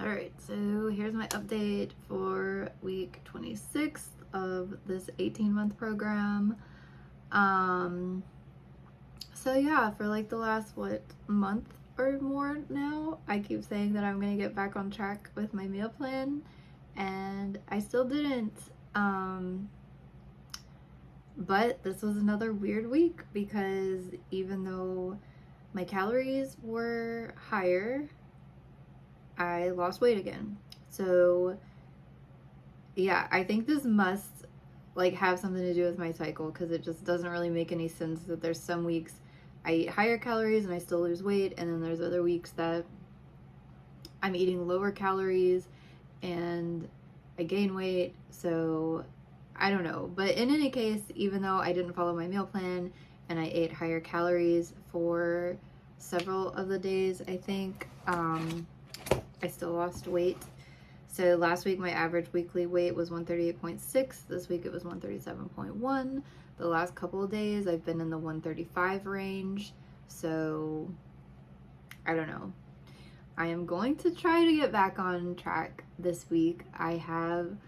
Alright, so here's my update for week 26 of this 18-month program. So yeah, for like the last, month or more now, I keep saying that I'm gonna get back on track with my meal plan, and I still didn't. But this was another weird week because even though my calories were higher, I lost weight again. So yeah, I think this must have something to do with my cycle, because it just doesn't really make any sense that there's some weeks I eat higher calories and I still lose weight, and then there's other weeks that I'm eating lower calories and I gain weight. So I don't know. But in any case, even though I didn't follow my meal plan and I ate higher calories for several of the days, I think I still lost weight. So last week my average weekly weight was 138.6. This week it was 137.1. The last couple of days I've been in the 135 range. So I don't know. I am going to try to get back on track this week. I have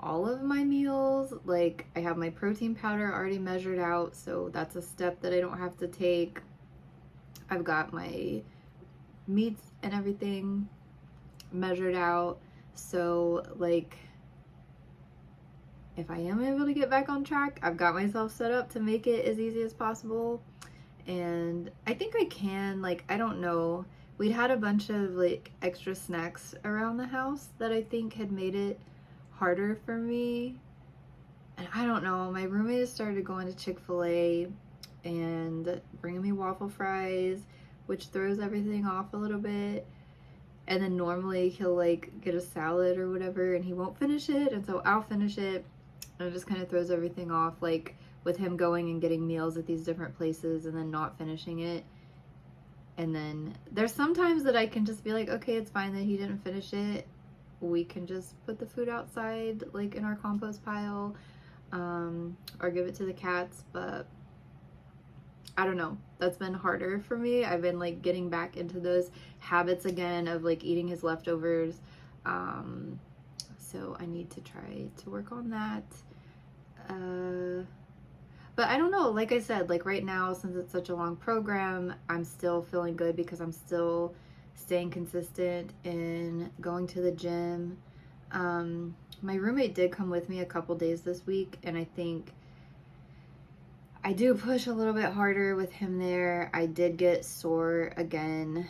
all of my meals, I have my protein powder already measured out, so that's a step that I don't have to take. I've got my meats and everything measured out. So if I am able to get back on track, I've got myself set up to make it as easy as possible. And I think I can. I don't know. We'd had a bunch of extra snacks around the house that I think had made it harder for me. And I don't know, my roommate has started going to Chick-fil-A and bringing me waffle fries, which throws everything off a little bit. And then normally he'll get a salad or whatever and he won't finish it, and so I'll finish it, and it just kind of throws everything off, with him going and getting meals at these different places and then not finishing it. And then there's sometimes that I can just be like, okay, it's fine that he didn't finish it. We can just put the food outside, in our compost pile, or give it to the cats. But I don't know. That's been harder for me. I've been getting back into those habits again of eating his leftovers. So I need to try to work on that. But I don't know, like I said, right now, since it's such a long program, I'm still feeling good because I'm still staying consistent in going to the gym. My roommate did come with me a couple days this week, and I think I do push a little bit harder with him there. I did get sore again.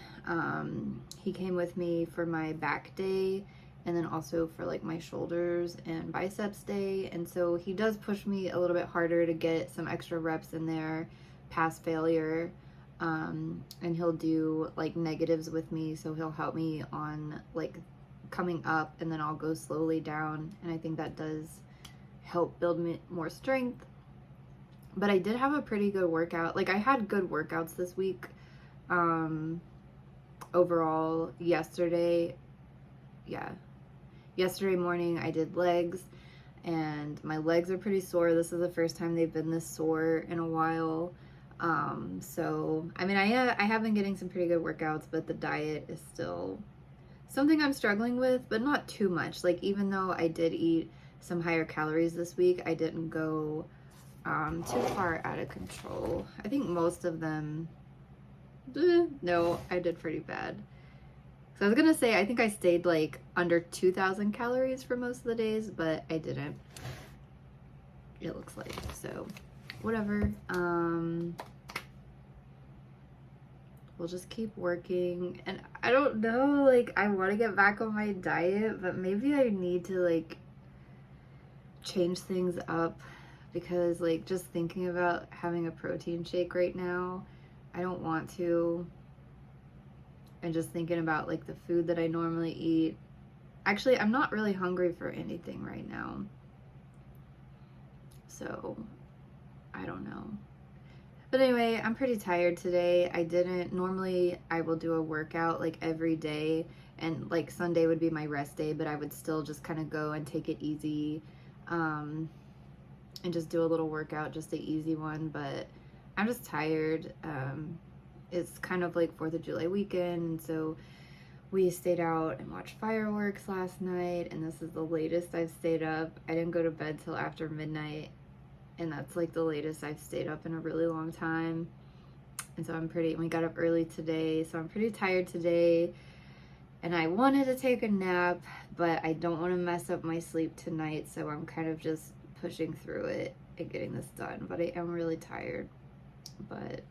He came with me for my back day, and then also for my shoulders and biceps day. And so he does push me a little bit harder to get some extra reps in there past failure. And he'll do negatives with me. So he'll help me on coming up, and then I'll go slowly down. And I think that does help build me more strength. But I did have a pretty good workout. I had good workouts this week. Overall, yesterday morning I did legs, and my legs are pretty sore. This is the first time they've been this sore in a while. So I mean, I have been getting some pretty good workouts, but the diet is still something I'm struggling with, but not too much. Even though I did eat some higher calories this week, I didn't go too far out of control. I think most of them, no, I did pretty bad. So I was gonna say, I think I stayed under 2,000 calories for most of the days, but I didn't, it looks like. So whatever. We'll just keep working. And I don't know, I want to get back on my diet, but maybe I need to change things up, because just thinking about having a protein shake right now, I don't want to. And just thinking about the food that I normally eat. Actually, I'm not really hungry for anything right now. So I don't know. But anyway, I'm pretty tired today. Normally I will do a workout every day, and Sunday would be my rest day, but I would still just kind of go and take it easy, and just do a little workout, just an easy one. But I'm just tired. It's kind of 4th of July weekend, and so we stayed out and watched fireworks last night, and this is the latest I've stayed up. I didn't go to bed till after midnight, and that's like the latest I've stayed up in a really long time. And so we got up early today, so I'm pretty tired today. And I wanted to take a nap, but I don't want to mess up my sleep tonight, so I'm kind of just pushing through it and getting this done. But I am really tired. But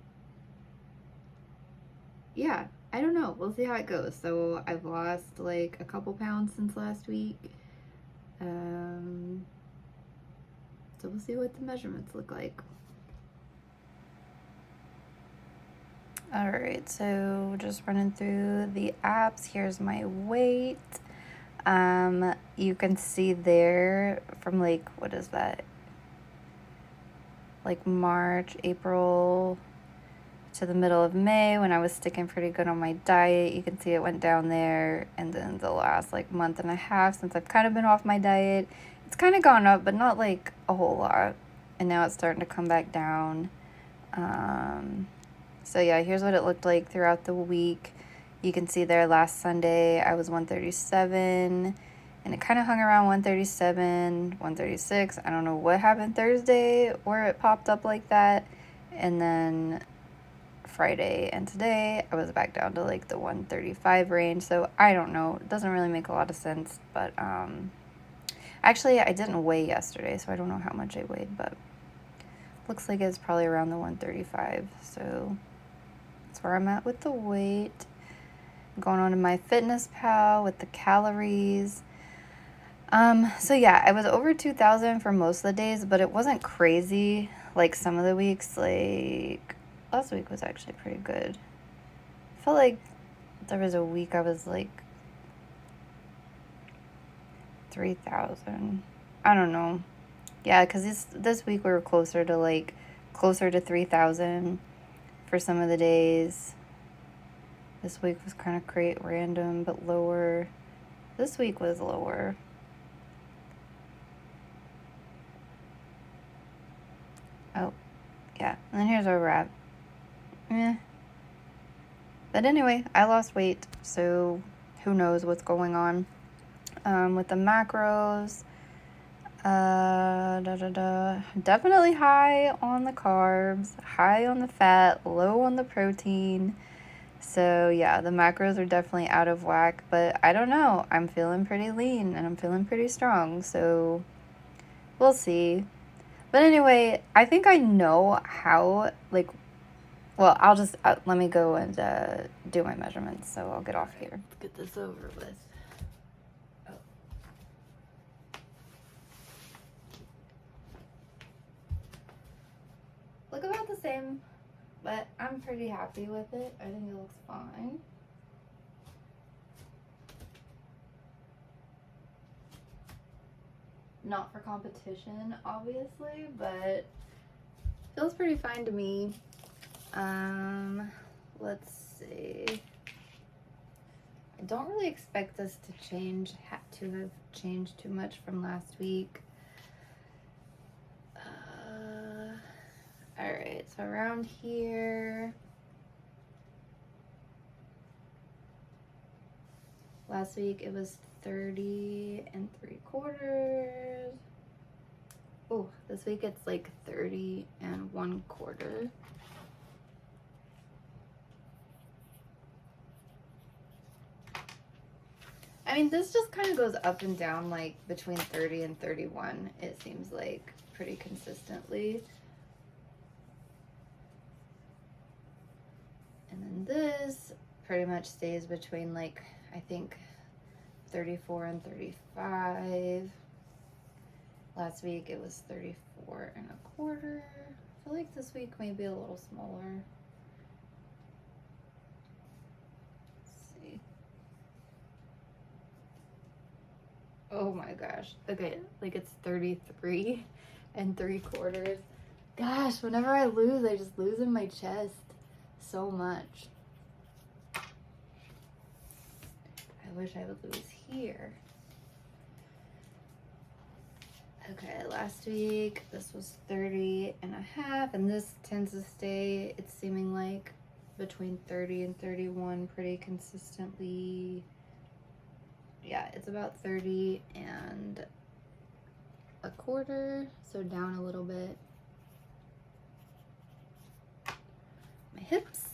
yeah, I don't know. We'll see how it goes. So I've lost like a couple pounds since last week. So we'll see what the measurements look like. All right, so just running through the apps. Here's my weight. You can see there from like, what is that? Like March, April to the middle of May when I was sticking pretty good on my diet. You can see it went down there. And then the last like month and a half since I've kind of been off my diet, it's kind of gone up, but not like a whole lot. And now it's starting to come back down. So yeah, here's what it looked like throughout the week. You can see there last Sunday I was 137, and it kind of hung around 137, 136. I don't know what happened Thursday where it popped up like that. And then Friday and today I was back down to like the 135 range. So I don't know. It doesn't really make a lot of sense, but actually I didn't weigh yesterday, so I don't know how much I weighed, but looks like it's probably around the 135. So that's where I'm at with the weight. Going on to my Fitness Pal with the calories. So yeah, I was over 2,000 for most of the days, but it wasn't crazy like some of the weeks. Like last week was actually pretty good. I felt like there was a week I was like 3,000. I don't know. Yeah, because this week we were closer to 3,000 for some of the days. This week was kind of random, but lower. This week was lower. Oh, yeah. And then here's where we're at. But anyway, I lost weight, so who knows what's going on. With the macros, definitely high on the carbs, high on the fat, low on the protein. So yeah, the macros are definitely out of whack, but I don't know. I'm feeling pretty lean and I'm feeling pretty strong, so we'll see. But anyway, I think I know how, I'll just, let me go and do my measurements, so I'll get off here. Let's get this over with. Oh. Look about the same, but I'm pretty happy with it. I think it looks fine. Not for competition, obviously, but feels pretty fine to me. Let's see. I don't really expect this to have changed too much from last week. All right, so around here. Last week it was 30 3/4. Oh, this week it's like 30 1/4. I mean, this just kind of goes up and down, like between 30 and 31, it seems like, pretty consistently. And then this pretty much stays between, like, I think 34 and 35. Last week it was 34 1/4. I feel like this week may be a little smaller. Oh my gosh. Okay, like it's 33 3/4. Gosh, whenever I lose, I just lose in my chest so much. I wish I would lose here. Okay, last week this was 30.5, and this tends to stay, it's seeming like, between 30 and 31 pretty consistently. it's about 30 and a quarter, so down a little bit. My hips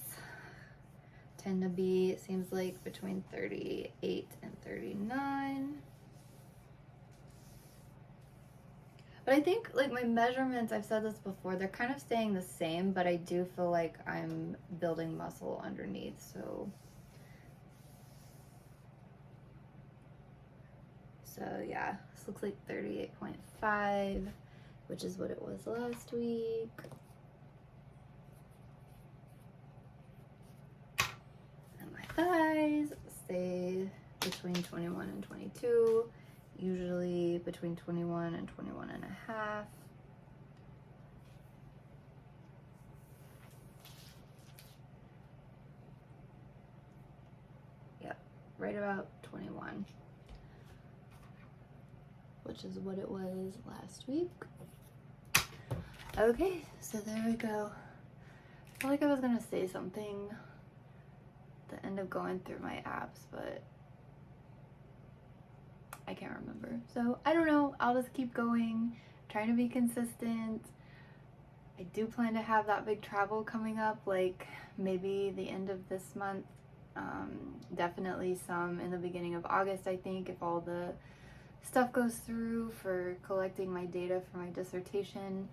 tend to be, it seems like, between 38 and 39. But I think, like, my measurements, I've said this before, they're kind of staying the same, but I do feel like I'm building muscle underneath, so yeah, this looks like 38.5, which is what it was last week. And my thighs stay between 21 and 22. Usually between 21 and 21 and a half. Yep, right about 21, which is what it was last week. Okay, so there we go. I feel like I was gonna say something at the end of going through my abs, but I can't remember. So I don't know, I'll just keep going, trying to be consistent. I do plan to have that big travel coming up, like maybe the end of this month. Definitely some in the beginning of August, I think, if all the stuff goes through for collecting my data for my dissertation.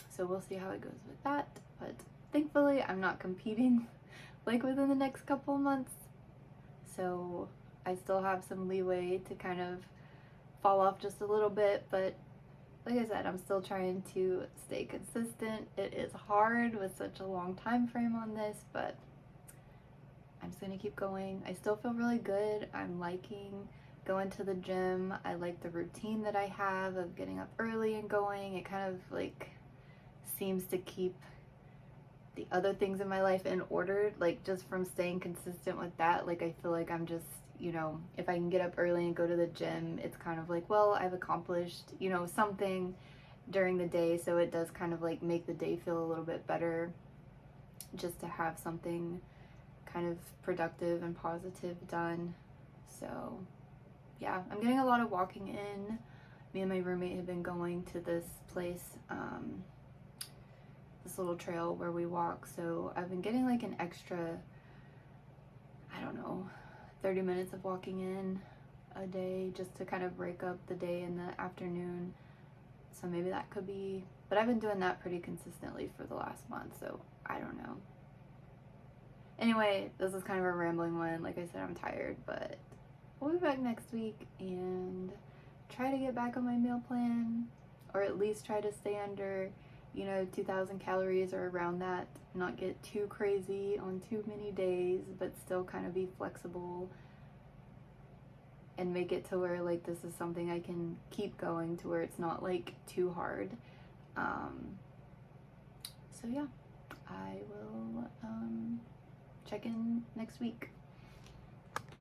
So we'll see how it goes with that, but thankfully I'm not competing like within the next couple of months, so I still have some leeway to kind of fall off just a little bit. But like I said, I'm still trying to stay consistent. It is hard with such a long time frame on this, but I'm just gonna keep going. I still feel really good. I'm liking going to the gym. I like the routine that I have of getting up early and going. It kind of like seems to keep the other things in my life in order, like just from staying consistent with that. Like I feel like I'm just, you know, if I can get up early and go to the gym, it's kind of like, well, I've accomplished, you know, something during the day. So it does kind of like make the day feel a little bit better just to have something kind of productive and positive done. So yeah, I'm getting a lot of walking in. Me and my roommate have been going to this place, this little trail where we walk. So I've been getting like an extra, I don't know, 30 minutes of walking in a day just to kind of break up the day in the afternoon. So maybe that could be, but I've been doing that pretty consistently for the last month, so I don't know. Anyway, this is kind of a rambling one. Like I said, I'm tired, but we'll be back next week and try to get back on my meal plan, or at least try to stay under, you know, 2,000 calories or around that. Not get too crazy on too many days, but still kind of be flexible and make it to where like this is something I can keep going to, where it's not like too hard. So yeah, I will check in next week.